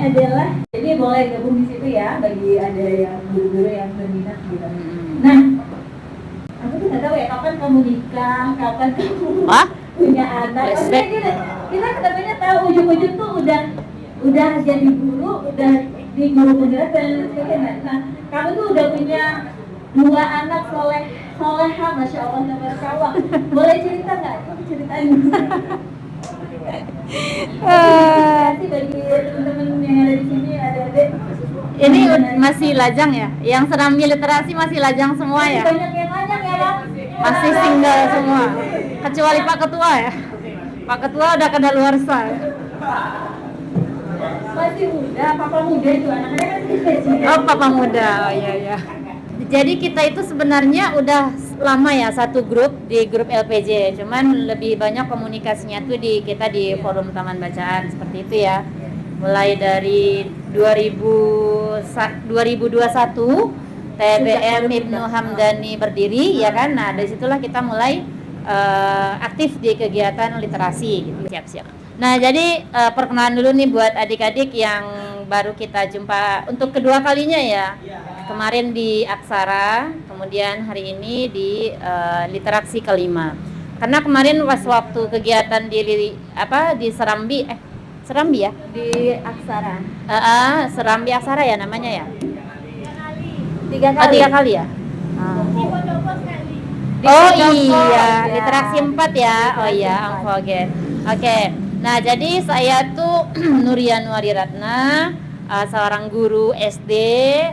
adalah, jadi boleh gabung di situ ya bagi ada yang guru-guru yang berminat gitu. Nah, aku tuh nggak tahu ya kapan kamu nikah, kapan kamu punya anak. Maksudnya kita ketemunya tahu ujung-ujung tuh udah jadi guru, udah di guru beneran dan sebagainya. Nah, kamu tuh udah punya 2 anak soleha, masya Allah, tabarakallah. Boleh cerita nggak? Ceritain. Kasih bagi teman-teman yang ada di sini, adik-adik. Ini masih lajang ya? Yang Serambi Literasi masih lajang semua ya? Banyak yang lajang ya, Bang? Masih single semua. Kecuali Pak Ketua ya? Pak Ketua udah kadaluarsa ya? Masih muda, papa muda itu anak-anaknya kan kecil. Oh, papa muda. Oh iya. Jadi kita itu sebenarnya udah lama ya satu grup di grup LPJ. Cuman lebih banyak komunikasinya tuh kita di forum Taman Bacaan seperti itu ya. Mulai dari 2021 TBM Ibnu Hamdani berdiri ya kan. Nah, dari situlah kita mulai aktif di kegiatan literasi gitu. Siap-siap. Nah, jadi perkenalan dulu nih buat adik-adik yang baru kita jumpa untuk kedua kalinya ya. Kemarin di Aksara, kemudian hari ini di literasi kelima. Karena kemarin pas waktu kegiatan di Serambi ya? Di Aksara. Serambi Aksara ya namanya ya? 3 kali. 3 kali ya? Oh iya, literasi 4 ya. Oh iya, I'm forget. Oke. Nah, jadi saya tuh Nurianwari Ratna, seorang guru SD.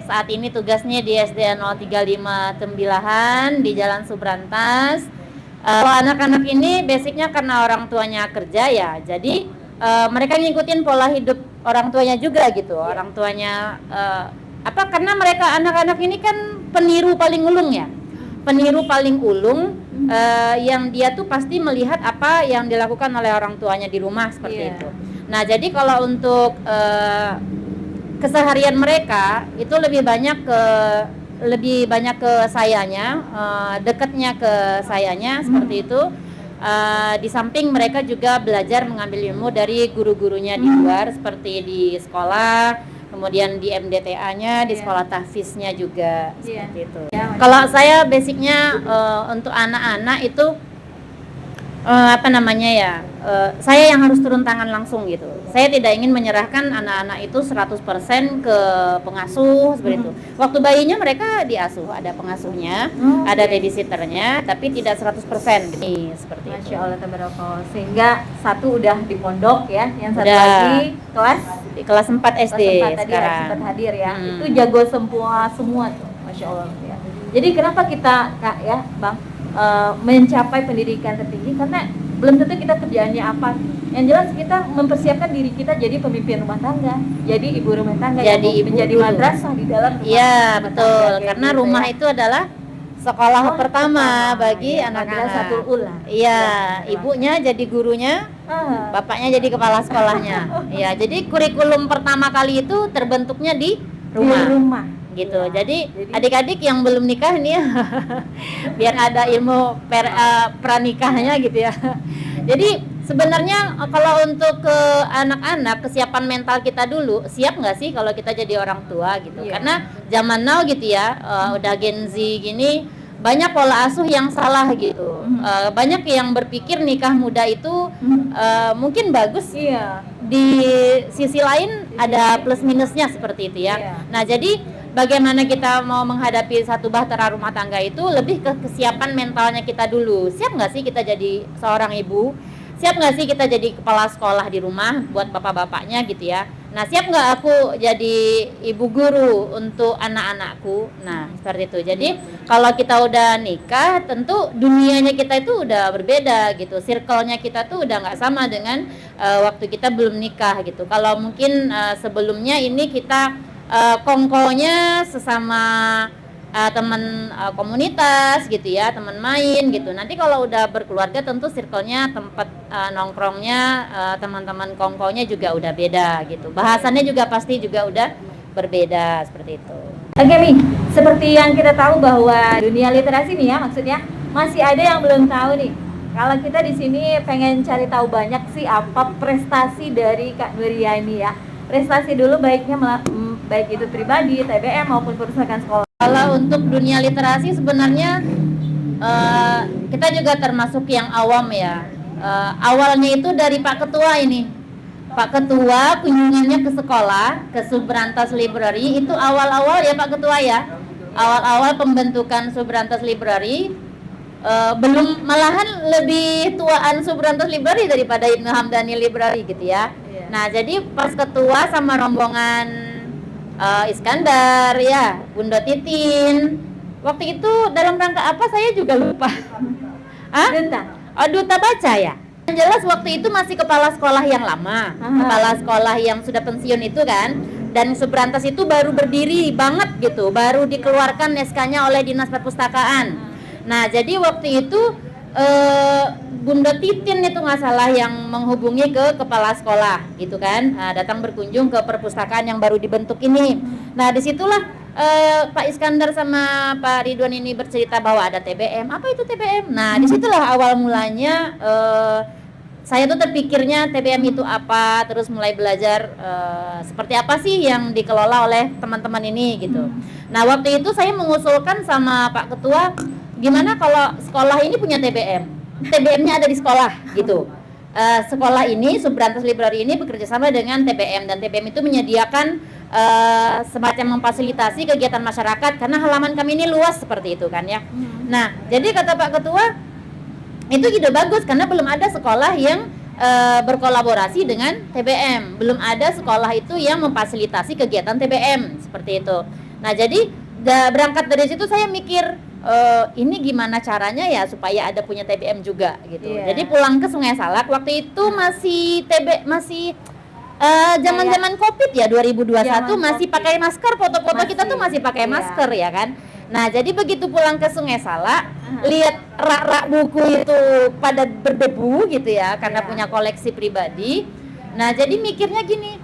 Saat ini tugasnya di SD 035 Tembilahan di Jalan Subrantas. Kalau anak-anak ini basicnya karena orang tuanya kerja ya. Jadi mereka ngikutin pola hidup orang tuanya juga gitu. Orang tuanya karena mereka anak-anak ini kan peniru paling ulung ya. Peniru paling ulung yang dia tuh pasti melihat apa yang dilakukan oleh orang tuanya di rumah seperti itu. Nah, jadi kalau untuk keseharian mereka itu lebih banyak ke sayanya, dekatnya ke sayanya seperti itu. Di samping mereka juga belajar mengambil ilmu dari guru-gurunya di luar seperti di sekolah. Kemudian di MDTA-nya, di sekolah tahfiznya juga seperti itu. Kalau saya basicnya untuk anak-anak itu saya yang harus turun tangan langsung gitu. Saya tidak ingin menyerahkan anak-anak itu 100% ke pengasuh seperti itu. Waktu bayinya mereka diasuh, ada pengasuhnya, ada babysitternya, tapi tidak 100% gitu. Seperti itu. Masya Allah, tabarakallah. Sehingga satu udah di pondok ya, yang satu lagi kelas 4 SD sekarang. Sempat hadir ya. Itu jago semua tuh. Masya Allah ya. Jadi kenapa kita Kak ya, Bang, mencapai pendidikan tertinggi? Karena belum tentu kita kerjaannya apa. Yang jelas kita mempersiapkan diri kita jadi pemimpin rumah tangga, jadi ibu rumah tangga, jadi menjadi madrasah di dalam rumah. Iya, betul. Karena rumah itu adalah sekolah pertama bagi anak-anak. Madrasatul Ula. Iya, ibunya jadi gurunya, bapaknya jadi kepala sekolahnya. Iya, jadi kurikulum pertama kali itu terbentuknya di rumah. Gitu. Ya. Jadi adik-adik yang belum nikah nih ya, biar ada ilmu pranikahnya gitu ya. Jadi sebenarnya kalau untuk ke anak-anak, kesiapan mental kita dulu, siap nggak sih kalau kita jadi orang tua gitu? Yeah. Karena zaman now gitu ya, udah Gen Z gini, banyak pola asuh yang salah gitu. Banyak yang berpikir nikah muda itu mungkin bagus. Yeah. Di sisi lain ada plus minusnya seperti itu ya. Yeah. Nah, jadi bagaimana kita mau menghadapi satu bahtera rumah tangga itu lebih ke kesiapan mentalnya kita dulu. Siap nggak sih kita jadi seorang ibu? Siap nggak sih kita jadi kepala sekolah di rumah buat bapak-bapaknya gitu ya? Nah, siap nggak aku jadi ibu guru untuk anak-anakku? Nah, seperti itu. Jadi kalau kita udah nikah, tentu dunianya kita itu udah berbeda gitu. Circle-nya kita tuh udah nggak sama dengan waktu kita belum nikah gitu. Kalau mungkin sebelumnya ini kita kongkonya sesama teman komunitas gitu ya, teman main gitu. Nanti kalau udah berkeluarga tentu circle-nya, tempat nongkrongnya, teman-teman kongkonya juga udah beda gitu. Bahasannya juga pasti juga udah berbeda seperti itu. Oke Mi, seperti yang kita tahu bahwa dunia literasi nih ya, maksudnya masih ada yang belum tahu nih. Kalau kita di sini pengen cari tahu banyak sih apa prestasi dari Kak Nuriani ya. prestasi dulu, baik itu pribadi, TBM maupun perusahaan sekolah. Kalau untuk dunia literasi sebenarnya kita juga termasuk yang awam ya. Awalnya itu dari Pak Ketua ini. Pak Ketua kunjungannya ke sekolah, ke Subrantas Library, itu awal-awal ya Pak Ketua ya. Awal-awal pembentukan Subrantas Library, belum, malahan lebih tuaan Subrantas Library daripada Ibnu Hamdani Library gitu ya. Nah, jadi pas Ketua sama rombongan Iskandar ya, Bunda Titin, waktu itu dalam rangka apa saya juga lupa. Duta baca ya. Yang jelas waktu itu masih kepala sekolah yang lama, kepala sekolah yang sudah pensiun itu kan, dan Subrantas itu baru berdiri banget gitu, baru dikeluarkan SK-nya oleh Dinas Perpustakaan. Nah, jadi waktu itu Bunda Titin itu nggak salah yang menghubungi ke kepala sekolah gitu kan, datang berkunjung ke perpustakaan yang baru dibentuk ini. Nah, disitulah Pak Iskandar sama Pak Ridwan ini bercerita bahwa ada TBM. Apa itu TBM? Nah, disitulah awal mulanya saya tuh terpikirnya TBM itu apa, terus mulai belajar seperti apa sih yang dikelola oleh teman-teman ini gitu. Nah, waktu itu saya mengusulkan sama Pak Ketua, gimana kalau sekolah ini punya TBM? TBM-nya ada di sekolah gitu. Sekolah ini, Subrantas Library ini bekerja sama dengan TBM, dan TBM itu menyediakan semacam memfasilitasi kegiatan masyarakat karena halaman kami ini luas seperti itu kan ya. Nah, jadi kata Pak Ketua, itu ide bagus karena belum ada sekolah yang berkolaborasi dengan TBM, belum ada sekolah itu yang memfasilitasi kegiatan TBM seperti itu. Nah, jadi berangkat dari situ saya mikir, ini gimana caranya ya supaya ada punya TBM juga gitu. Jadi pulang ke Sungai Salak waktu itu masih zaman-zaman Covid ya, 2021 masih pakai masker, foto-foto kita tuh masih pakai masker ya kan. Nah, jadi begitu pulang ke Sungai Salak, lihat rak-rak buku itu pada berdebu gitu ya, karena punya koleksi pribadi. Nah, jadi mikirnya gini,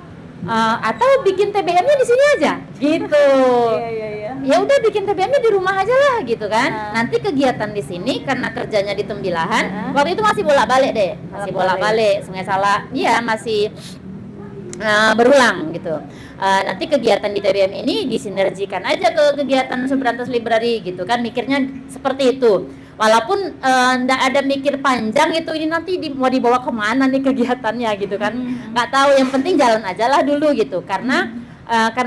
atau bikin TBM-nya di sini aja gitu. Ya udah bikin TBM-nya di rumah aja lah gitu kan. Nanti kegiatan di sini karena kerjanya di Tembilahan, waktu itu masih bolak-balik deh, masih bolak-balik Sungai Salak. Iya, masih berulang gitu. Nanti kegiatan di TBM ini disinergikan aja ke kegiatan Subrantas Library gitu kan, mikirnya seperti itu. Walaupun nggak ada mikir panjang gitu, ini nanti mau dibawa kemana nih kegiatannya gitu kan, nggak tahu, yang penting jalan aja lah dulu gitu. Karena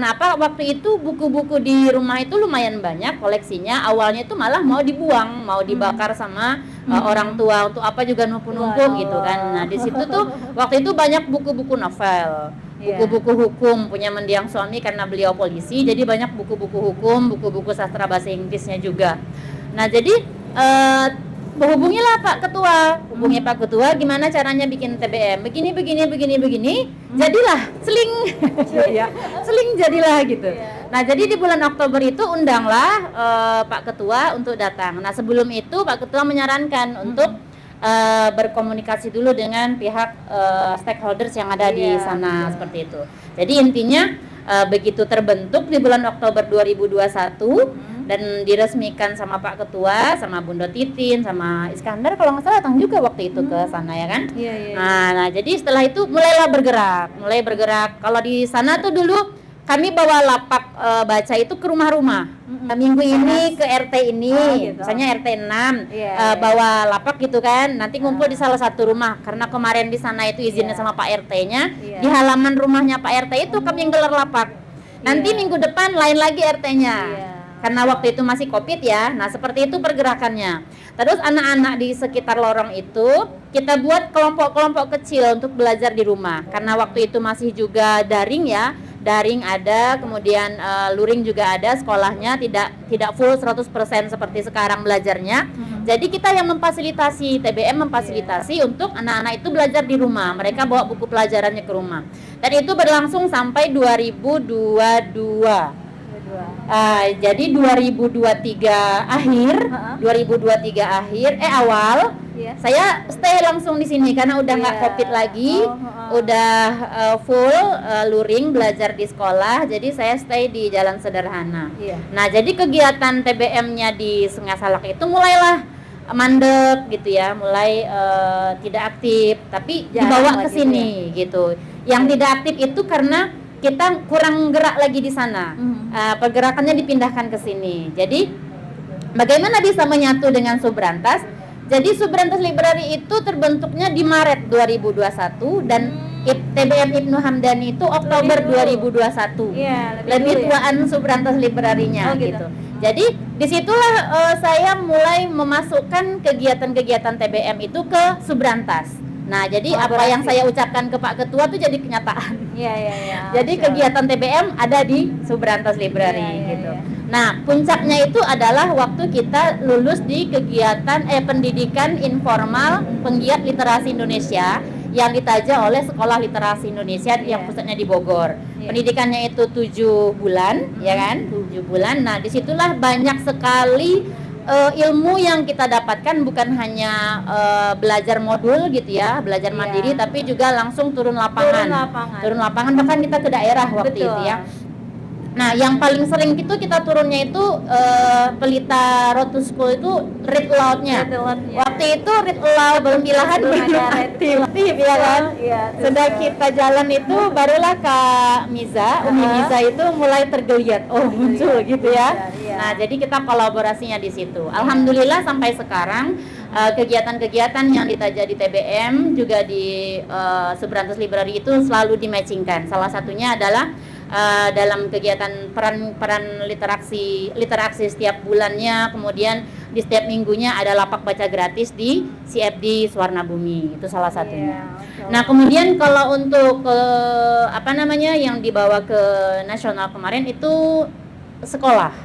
apa, waktu itu buku-buku di rumah itu lumayan banyak koleksinya, awalnya itu malah mau dibuang, mau dibakar sama orang tua, untuk apa juga numpuk-numpuk gitu kan. Nah, di situ tuh waktu itu banyak buku-buku novel, buku-buku hukum punya mendiang suami karena beliau polisi, jadi banyak buku-buku hukum, buku-buku sastra bahasa Inggrisnya juga. Nah, jadi hubungilah Pak Ketua, hubungi Pak Ketua, gimana caranya bikin TBM, begini, jadilah seling, seling jadilah gitu. Nah, jadi di bulan Oktober itu undanglah Pak Ketua untuk datang. Nah, sebelum itu Pak Ketua menyarankan untuk berkomunikasi dulu dengan pihak stakeholders yang ada di sana seperti itu. Jadi intinya begitu terbentuk di bulan Oktober 2021 dan diresmikan sama Pak Ketua, sama Bunda Titin, sama Iskandar kalau nggak salah datang juga waktu itu ke sana ya kan. Nah, jadi setelah itu mulai bergerak. Kalau di sana tuh dulu kami bawa lapak baca itu ke rumah-rumah. Minggu ini ke RT ini, misalnya RT 6, bawa lapak gitu kan. Nanti ngumpul di salah satu rumah. Karena kemarin di sana itu izinnya sama Pak RT-nya, di halaman rumahnya Pak RT itu kami yang gelar lapak. Nanti minggu depan lain lagi RT-nya. Karena waktu itu masih Covid ya. Nah, seperti itu pergerakannya. Terus anak-anak di sekitar lorong itu kita buat kelompok-kelompok kecil untuk belajar di rumah. Karena waktu itu masih juga daring ya. Daring ada, kemudian luring juga ada, sekolahnya tidak full 100% seperti sekarang belajarnya. Jadi kita yang memfasilitasi, TBM memfasilitasi untuk anak-anak itu belajar di rumah. Mereka bawa buku pelajarannya ke rumah. Dan itu berlangsung sampai 2022. Jadi 2023 akhir, awal, saya stay langsung di sini karena udah nggak Covid lagi, udah full luring belajar di sekolah, jadi saya stay di Jalan Sederhana. Nah, jadi kegiatan TBM-nya di Sungai Salak itu mulailah mandek gitu ya, mulai tidak aktif, tapi dibawa ke sini gitu. Yang tidak aktif itu karena kita kurang gerak lagi di sana. Pergerakannya dipindahkan ke sini. Jadi bagaimana bisa menyatu dengan Subrantas? Jadi Subrantas Library itu terbentuknya di Maret 2021 dan TBM Ibnu Hamdani itu Oktober 2021. Iya, lebih dulu tuaan Subrantas Library-nya Oh, gitu. gitu. Jadi disitulah saya mulai memasukkan kegiatan-kegiatan TBM itu ke Subrantas. Nah, jadi apa yang saya ucapkan ke Pak Ketua itu jadi kenyataan. Iya. Jadi kegiatan TBM ada di Subrantas Library Iya, gitu. iya. Nah, puncaknya itu adalah waktu kita lulus di kegiatan pendidikan informal penggiat literasi Indonesia yang ditaja oleh Sekolah Literasi Indonesia yang pusatnya di Bogor. Pendidikannya itu 7 bulan, ya kan? 7 bulan. Nah, disitulah banyak sekali ilmu yang kita dapatkan, bukan hanya belajar modul gitu ya, belajar mandiri, tapi juga langsung turun lapangan. Turun lapangan bahkan kita ke daerah waktu itu ya. Nah, yang paling sering itu kita turunnya itu Pelita Road to School itu read aloud-nya. Waktu itu read aloud belum Ilahan belum aktif ya kan. Sudah kita jalan itu barulah Kak Miza, Umi Miza itu mulai tergeliat. Oh, muncul gitu ya. Nah, jadi kita kolaborasinya di situ. Alhamdulillah sampai sekarang kegiatan-kegiatan yang ditaja di TBM juga di Subrantas Library itu selalu dimatchingkan. Salah satunya adalah dalam kegiatan peran literasi setiap bulannya, kemudian di setiap minggunya ada lapak baca gratis di CFD Suwarna Bumi, itu salah satunya. Nah, kemudian kalau untuk yang dibawa ke nasional kemarin itu sekolah,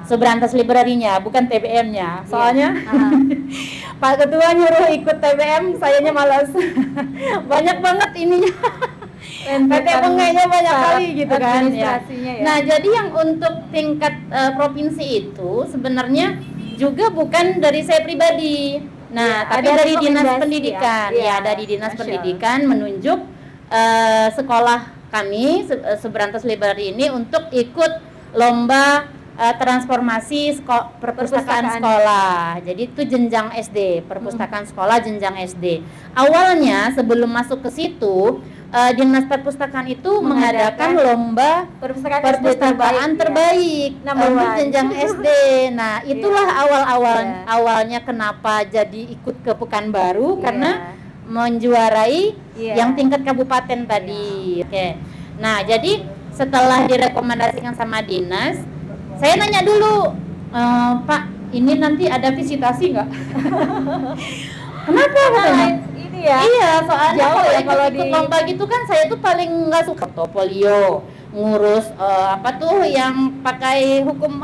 Subrantas Library-nya, bukan TBM-nya. Soalnya Pak Ketua nyuruh ikut TBM, sayanya malas. Banyak banget ininya. PT-nya banyak kali gitu kan ya. Nah, jadi yang untuk tingkat provinsi itu sebenarnya juga bukan dari saya pribadi. Nah, tapi dari Dinas Pendidikan. Ya, dari Dinas Pendidikan menunjuk sekolah kami Subrantas Library ini untuk ikut lomba transformasi perpustakaan sekolah. Jadi itu jenjang SD, perpustakaan sekolah jenjang SD. Awalnya sebelum masuk ke situ Dinas Perpustakaan itu mengadakan lomba perpustakaan terbaik untuk jenjang SD. Nah, itulah awalnya kenapa jadi ikut ke Pekanbaru karena menjuarai yang tingkat kabupaten tadi. Oke. Nah, jadi setelah direkomendasikan sama dinas, saya nanya dulu, Pak, ini nanti ada visitasi nggak? Kenapa katanya? Iya, soalnya kalau ikut lomba gitu kan saya tuh paling nggak suka portofolio, ngurus yang pakai hukum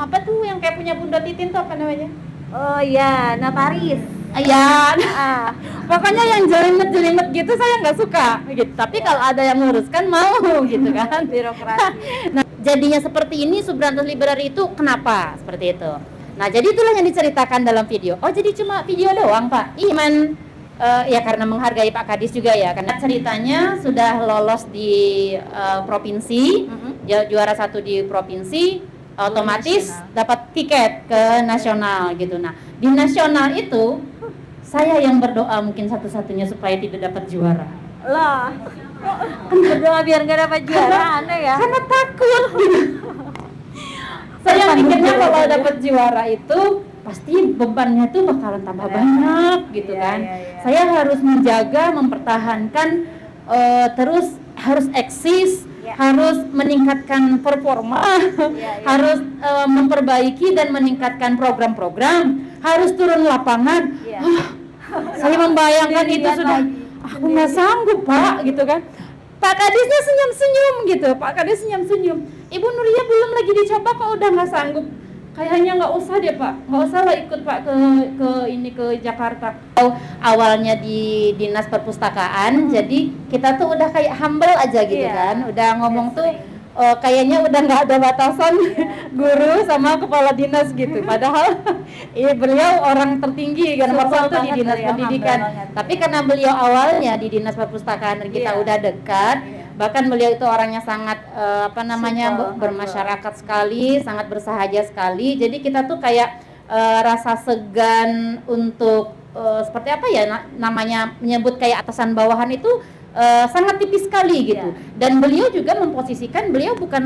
yang kayak punya Bunda Titin tuh apa namanya? Oh iya, notaris. Iya, pokoknya yang jelimet gitu saya nggak suka gitu. Tapi kalau ada yang ngurus kan mau gitu kan. Birokrasi. Nah, jadinya seperti ini Subrantas Library itu kenapa seperti itu? Nah, jadi itulah yang diceritakan dalam video. Oh, jadi cuma video doang, Pak? Iman. Ya karena menghargai Pak Kadis juga ya, karena ceritanya sudah lolos di provinsi, juara 1 di provinsi, otomatis dapat tiket ke nasional gitu. Nah, di nasional itu saya yang berdoa mungkin satu-satunya supaya tidak dapat juara. Lah, berdoa biar nggak dapat juara, aneh ya? Karena takut. Saya mikirnya kalau dapat juara itu pasti bebannya tuh bakalan tambah banyak gitu kan. Saya harus menjaga, mempertahankan, terus harus eksis, harus meningkatkan performa, harus memperbaiki dan meningkatkan program-program, harus turun lapangan. Saya membayangkan itu sudah, aku nggak sanggup Pak gitu kan. Pak Kadisnya senyum-senyum gitu, Pak Kadis senyum-senyum. Ibu Nuria belum lagi dicoba kok udah nggak sanggup. Kayaknya nggak usah deh Pak, nggak usah lah ikut Pak ke Jakarta. Awalnya di Dinas Perpustakaan, jadi kita tuh udah kayak humble aja gitu kan, udah ngomong tuh kayaknya udah nggak ada batasan guru sama kepala dinas gitu. Padahal beliau orang tertinggi kan nomor 1 di Dinas Pendidikan. Tapi karena beliau awalnya di Dinas Perpustakaan dan kita udah dekat. Bahkan beliau itu orangnya sangat bermasyarakat sekali, sangat bersahaja sekali. Jadi kita tuh kayak rasa segan untuk seperti apa ya namanya menyebut kayak atasan bawahan itu sangat tipis sekali gitu. Dan beliau juga memposisikan beliau bukan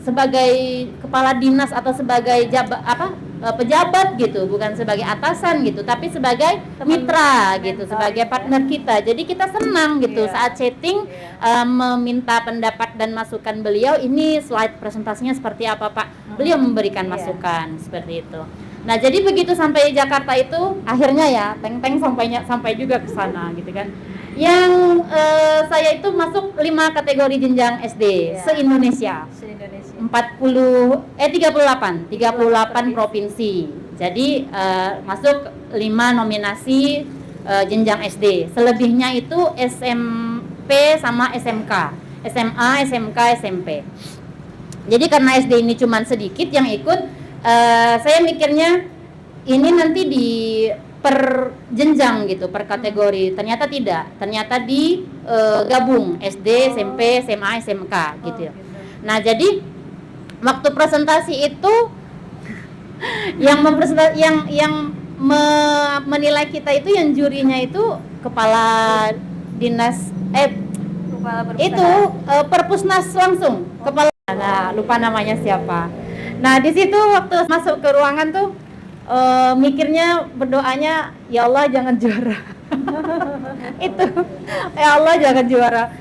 sebagai kepala dinas atau sebagai pejabat gitu, bukan sebagai atasan gitu, tapi sebagai mitra gitu, sebagai partner kita. Jadi kita senang gitu saat chatting meminta pendapat dan masukan beliau. Ini slide presentasinya seperti apa Pak? Beliau memberikan masukan seperti itu. Nah jadi begitu sampai Jakarta itu akhirnya ya teng-teng sampai juga ke sana gitu kan. Yang saya itu masuk 5 kategori jenjang SD se-Indonesia. 38 provinsi. Jadi masuk 5 nominasi jenjang SD. Selebihnya itu SMP sama SMK. SMA, SMK, SMP. Jadi karena SD ini cuma sedikit yang ikut, saya mikirnya ini nanti di per jenjang gitu, per kategori. Ternyata tidak. Ternyata gabung SD, SMP, SMA, SMK gitu ya. Nah, jadi waktu presentasi itu menilai kita itu yang jurinya itu kepala dinas itu Perpusnas langsung, kepala lupa namanya siapa. Nah, di situ waktu masuk ke ruangan tuh mikirnya, berdoanya, ya Allah jangan juara. Itu ya Allah jangan juara,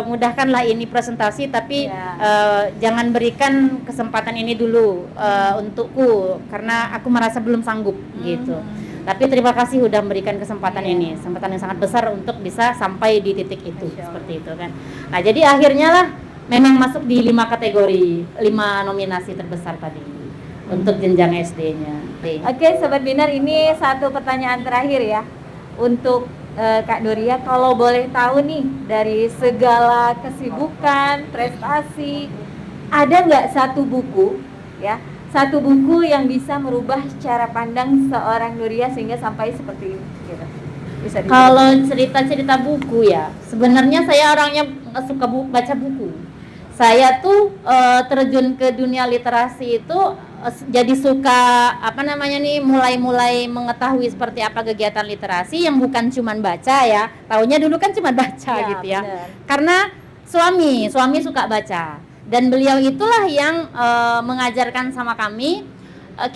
mudahkanlah ini presentasi, tapi jangan berikan kesempatan ini dulu untukku karena aku merasa belum sanggup gitu. Tapi terima kasih udah memberikan kesempatan ini, kesempatan yang sangat besar untuk bisa sampai di titik itu, seperti itu kan. Nah jadi akhirnya lah memang masuk di 5 kategori, 5 nominasi terbesar tadi untuk jenjang SD-nya. Oke, Sobat Binar, ini satu pertanyaan terakhir ya untuk Kak Doria. Kalau boleh tahu nih, dari segala kesibukan, prestasi, ada nggak satu buku ya, satu buku yang bisa merubah cara pandang seorang Doria sehingga sampai seperti ini gitu? Bisa kalau cerita-cerita buku ya, sebenarnya saya orangnya suka baca buku. Saya tuh terjun ke dunia literasi itu jadi suka mulai mengetahui seperti apa kegiatan literasi yang bukan cuman baca ya. Taunya dulu kan cuma baca gitu ya. Bener. Karena suami suka baca dan beliau itulah yang mengajarkan sama kami,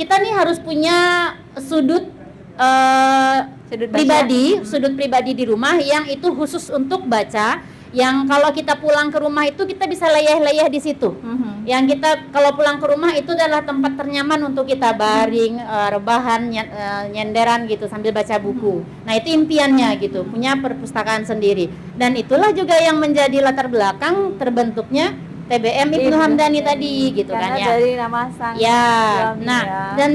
kita nih harus punya sudut pribadi di rumah yang itu khusus untuk baca. Yang kalau kita pulang ke rumah itu kita bisa leyeh-leyeh di situ. Yang kita kalau pulang ke rumah itu adalah tempat ternyaman untuk kita baring, rebahan, nyenderan gitu sambil baca buku. Nah itu impiannya gitu, punya perpustakaan sendiri. Dan itulah juga yang menjadi latar belakang terbentuknya TBM Ibnu Hamdani tadi gitu. Karena kan ya. Dari nama sang dan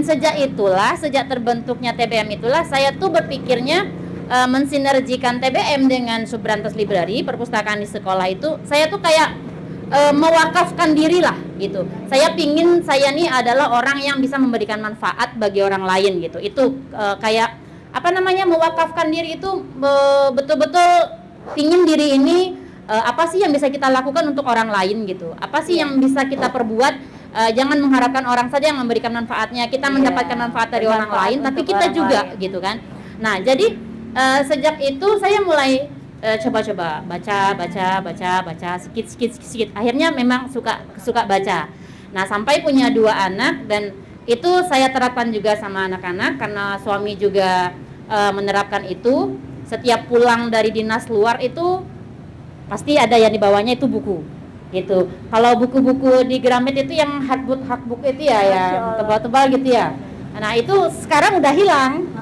sejak terbentuknya TBM itulah saya tuh berpikirnya mensinergikan TBM dengan Subrantas Library, perpustakaan di sekolah itu, saya tuh kayak mewakafkan diri lah gitu. Saya pingin saya nih adalah orang yang bisa memberikan manfaat bagi orang lain gitu. Itu kayak mewakafkan diri itu betul-betul pingin diri ini apa sih yang bisa kita lakukan untuk orang lain gitu. Apa sih yang bisa kita perbuat, jangan mengharapkan orang saja yang memberikan manfaatnya, kita mendapatkan manfaat dari orang lain, tapi kita juga lain. Gitu kan. Nah jadi sejak itu saya mulai coba-coba baca sedikit. Akhirnya memang suka baca. Nah sampai punya 2 anak, dan itu saya terapkan juga sama anak-anak karena suami juga menerapkan itu. Setiap pulang dari dinas luar itu pasti ada yang dibawanya itu buku gitu. Kalau buku-buku di Gramet itu yang hardbook itu ya, yang tebal-tebal gitu ya. Nah itu sekarang udah hilang.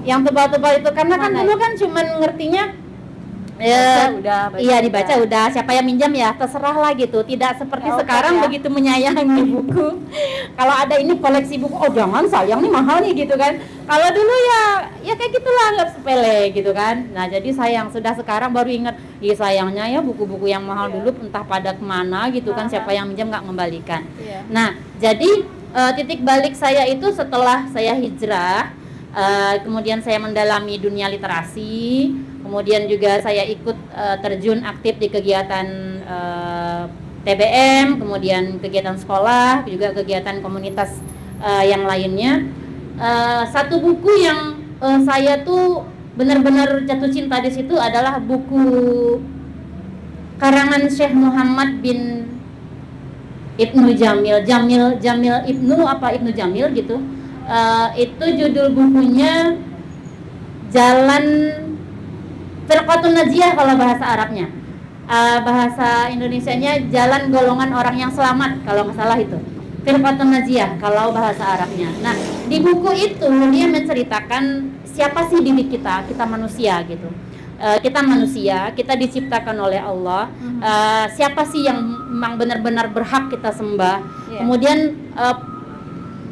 Yang tebal-tebal itu karena kan dulu kan cuman ngertinya dibaca udah, siapa yang minjam ya terserah lah gitu. Tidak seperti sekarang begitu menyayangi buku. Kalau ada ini koleksi buku, oh jangan, sayang nih, mahal nih gitu kan. Kalau dulu ya kayak gitulah, anggap sepele gitu kan. Nah jadi sayang, sudah sekarang baru ingat, sayangnya ya buku-buku yang mahal dulu entah pada kemana gitu kan, siapa yang minjam nggak mengembalikan. Nah jadi titik balik saya itu setelah saya hijrah, kemudian saya mendalami dunia literasi, kemudian juga saya ikut terjun aktif di kegiatan TBM, kemudian kegiatan sekolah, juga kegiatan komunitas yang lainnya. Satu buku yang saya tuh benar-benar jatuh cinta di situ adalah buku karangan Syekh Muhammad bin Ibnu Jamil Ibnu Jamil gitu. Itu judul bukunya Jalan Firqatun Najiyah kalau bahasa Arabnya. Bahasa Indonesianya Jalan Golongan Orang yang Selamat kalau nggak salah itu. Firqatun Najiyah kalau bahasa Arabnya. Nah, di buku itu dia menceritakan siapa sih diri kita manusia gitu. Kita manusia, kita diciptakan oleh Allah. Siapa sih yang memang benar-benar berhak kita sembah? Kemudian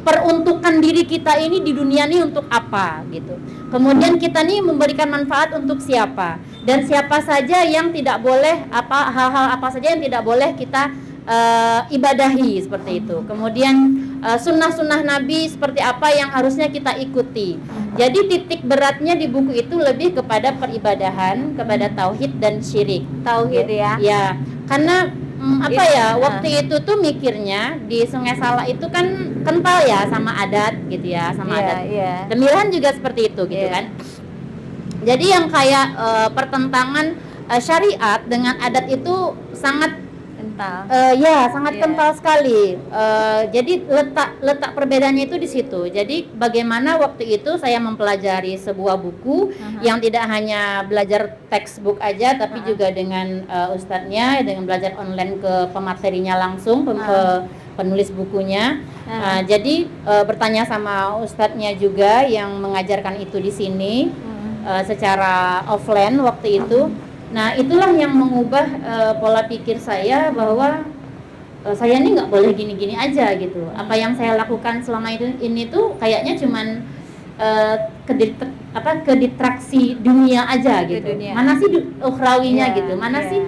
peruntukan diri kita ini di dunia ini untuk apa gitu. Kemudian kita nih memberikan manfaat untuk siapa? Dan siapa saja yang tidak boleh hal-hal apa saja yang tidak boleh kita ibadahi seperti itu. Kemudian sunnah-sunnah Nabi seperti apa yang harusnya kita ikuti. Jadi titik beratnya di buku itu lebih kepada peribadahan, kepada tauhid dan syirik. Tauhid ya. Ya, karena waktu itu tuh mikirnya di Sungai Salak itu kan kental ya sama adat gitu ya, sama adat. Demilan juga seperti itu gitu kan. Jadi yang kayak pertentangan syariat dengan adat itu sangat kental. Sangat kental sekali. Jadi letak perbedaannya itu di situ. Jadi bagaimana waktu itu saya mempelajari sebuah buku yang tidak hanya belajar textbook aja, tapi juga dengan ustadznya, dengan belajar online ke pematerinya langsung, penulis bukunya. Jadi bertanya sama ustadznya juga yang mengajarkan itu di sini secara offline waktu itu. Nah, itulah yang mengubah pola pikir saya bahwa saya ini nggak boleh gini-gini aja gitu. Apa yang saya lakukan selama ini tuh kayaknya cuman kedistraksi dunia aja gitu. Mana sih ukhrawinya gitu? Mana sih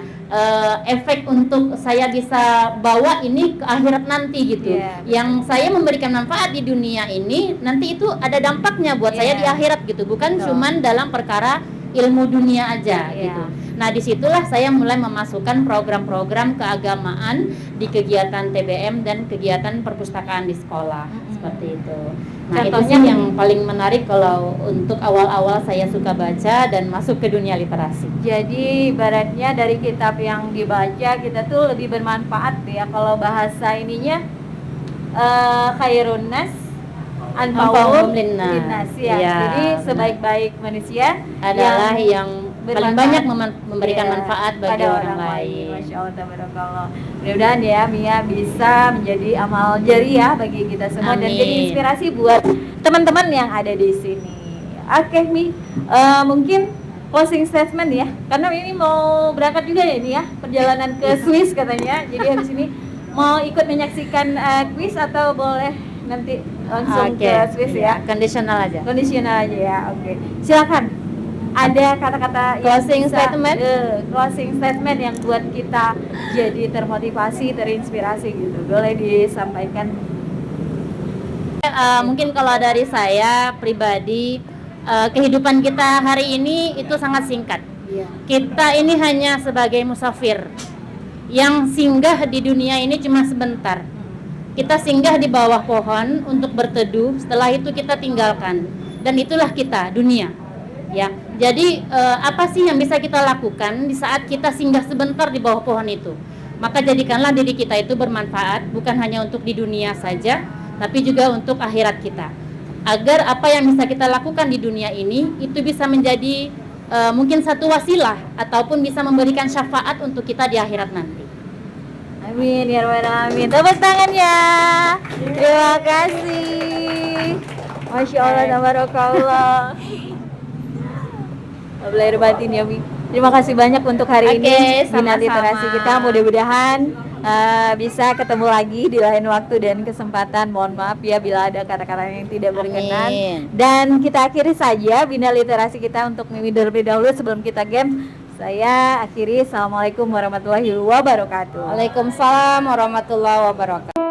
efek untuk saya bisa bawa ini ke akhirat nanti gitu. Yang saya memberikan manfaat di dunia ini nanti itu ada dampaknya buat saya di akhirat gitu. Bukan cuman dalam perkara ilmu dunia aja gitu. Nah, disitulah saya mulai memasukkan program-program keagamaan di kegiatan TBM dan kegiatan perpustakaan di sekolah seperti itu. Nah, contohnya itu sih yang paling menarik kalau untuk awal-awal saya suka baca dan masuk ke dunia literasi. Jadi ibaratnya dari kitab yang dibaca kita tuh lebih bermanfaat ya. Kalau bahasa ininya khairun nas anfa'uhum linnas ya. Jadi sebaik-baik manusia adalah yang paling banyak memberikan manfaat bagi orang lain. Masya Allah, tabarakallah. Mudah-mudahan ya Mia bisa menjadi amal jariah bagi kita semua. Amin. Dan jadi inspirasi buat teman-teman yang ada di sini. Oke Mi, mungkin closing statement ya, karena ini mau berangkat juga ya ini ya, perjalanan ke Swiss katanya. Jadi habis ini mau ikut menyaksikan quiz atau boleh nanti langsung ke Swiss ya? Kondisional aja ya. Oke. Silakan. Ada kata-kata closing statement, closing statement yang buat kita jadi termotivasi, terinspirasi gitu. Boleh disampaikan. Mungkin kalau dari saya pribadi, kehidupan kita hari ini itu sangat singkat. Kita ini hanya sebagai musafir yang singgah di dunia ini cuma sebentar. Kita singgah di bawah pohon untuk berteduh, setelah itu kita tinggalkan. Dan itulah kita, dunia. Ya, jadi apa sih yang bisa kita lakukan di saat kita singgah sebentar di bawah pohon itu? Maka jadikanlah diri kita itu bermanfaat, bukan hanya untuk di dunia saja, tapi juga untuk akhirat kita. Agar apa yang bisa kita lakukan di dunia ini itu bisa menjadi mungkin satu wasilah ataupun bisa memberikan syafaat untuk kita di akhirat nanti. Amin ya rabbal alamin. Tepuk tangannya. Terima kasih. Masya Allah, tabarakallah. Lahir batin ya Mi. Terima kasih banyak untuk hari ini Bina Literasi kita. Mudah-mudahan bisa ketemu lagi di lain waktu dan kesempatan. Mohon maaf ya bila ada kata-kata yang tidak berkenan. Dan kita akhiri saja Bina Literasi kita untuk Mimi terlebih dahulu sebelum kita game. Saya akhiri. Assalamualaikum warahmatullahi wabarakatuh. Waalaikumsalam warahmatullahi wabarakatuh.